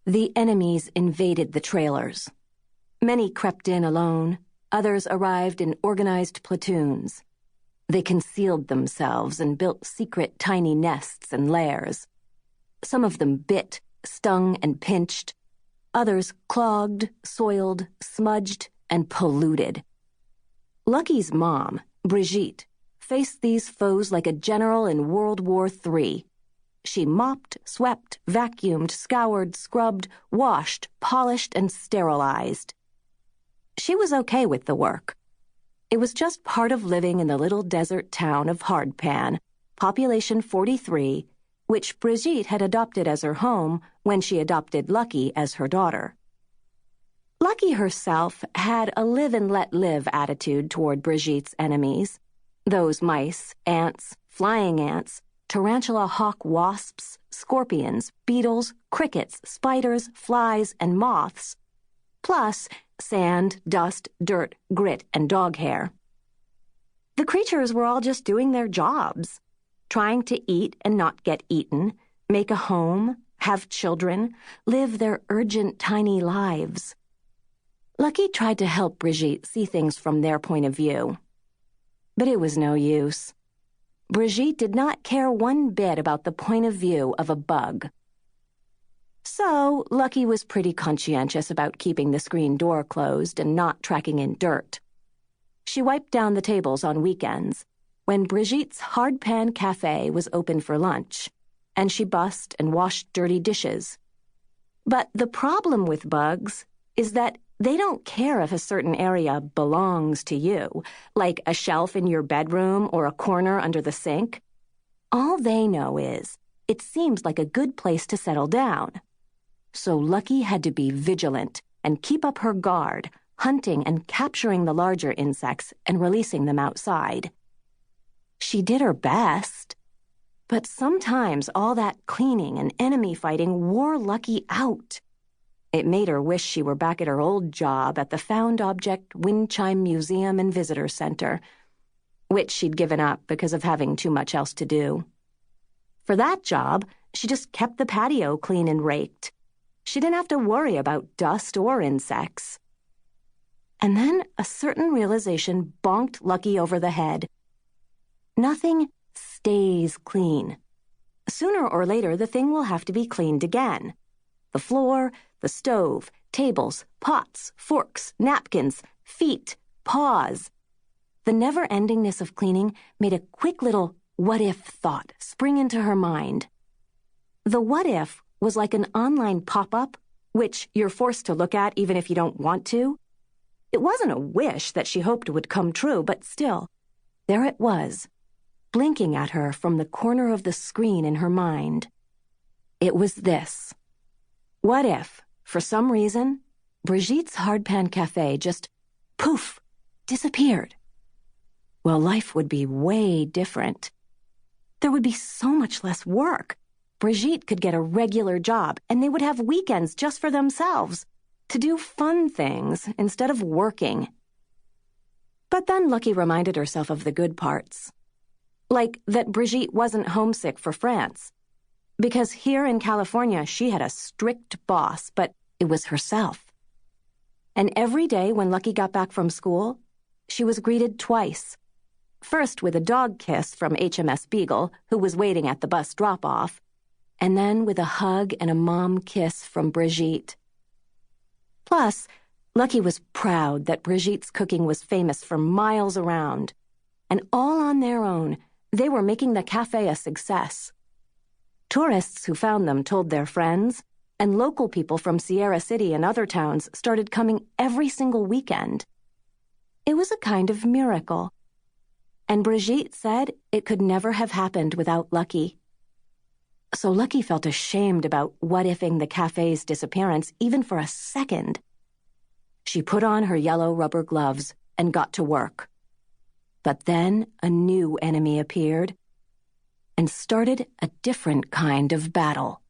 The enemies invaded the trailers. Many crept in alone, others arrived in organized platoons. They concealed themselves and built secret tiny nests and lairs. Some of them bit, stung, and pinched. Others clogged, soiled, smudged, and polluted. Lucky's mom, Brigitte, faced these foes like a general in World War III. She mopped, swept, vacuumed, scoured, scrubbed, washed, polished, and sterilized. She was okay with the work. It was just part of living in the little desert town of Hardpan, population 43, which Brigitte had adopted as her home when she adopted Lucky as her daughter. Lucky herself had a live-and-let-live attitude toward Brigitte's enemies. Those mice, ants, flying ants, tarantula hawk wasps, scorpions, beetles, crickets, spiders, flies, and moths, plus sand, dust, dirt, grit, and dog hair. The creatures were all just doing their jobs, trying to eat and not get eaten, make a home, have children, live their urgent tiny lives. Lucky tried to help Brigitte see things from their point of view. But it was no use. Brigitte did not care one bit about the point of view of a bug. So, Lucky was pretty conscientious about keeping the screen door closed and not tracking in dirt. She wiped down the tables on weekends, when Brigitte's Hardpan Café was open for lunch, and she bussed and washed dirty dishes. But the problem with bugs is that they don't care if a certain area belongs to you, like a shelf in your bedroom or a corner under the sink. All they know is, it seems like a good place to settle down. So Lucky had to be vigilant and keep up her guard, hunting and capturing the larger insects and releasing them outside. She did her best, but sometimes all that cleaning and enemy fighting wore Lucky out. It made her wish she were back at her old job at the Found Object Wind Chime Museum and Visitor Center, which she'd given up because of having too much else to do. For that job, she just kept the patio clean and raked. She didn't have to worry about dust or insects. And then a certain realization bonked Lucky over the head. Nothing stays clean. Sooner or later, the thing will have to be cleaned again. The floor, the stove, tables, pots, forks, napkins, feet, paws. The never-endingness of cleaning made a quick little what-if thought spring into her mind. The what-if was like an online pop-up, which you're forced to look at even if you don't want to. It wasn't a wish that she hoped would come true, but still, there it was, blinking at her from the corner of the screen in her mind. It was this. What if, for some reason, Brigitte's Hardpan Café just, poof, disappeared? Well, life would be way different. There would be so much less work. Brigitte could get a regular job, and they would have weekends just for themselves, to do fun things instead of working. But then Lucky reminded herself of the good parts. Like that Brigitte wasn't homesick for France. Because here in California, she had a strict boss, but it was herself. And every day when Lucky got back from school, she was greeted twice. First with a dog kiss from HMS Beagle, who was waiting at the bus drop-off, and then with a hug and a mom kiss from Brigitte. Plus, Lucky was proud that Brigitte's cooking was famous for miles around, and all on their own, they were making the cafe a success. Tourists who found them told their friends, and local people from Sierra City and other towns started coming every single weekend. It was a kind of miracle. And Brigitte said it could never have happened without Lucky. So Lucky felt ashamed about what-ifing the cafe's disappearance even for a second. She put on her yellow rubber gloves and got to work. But then a new enemy appeared and started a different kind of battle.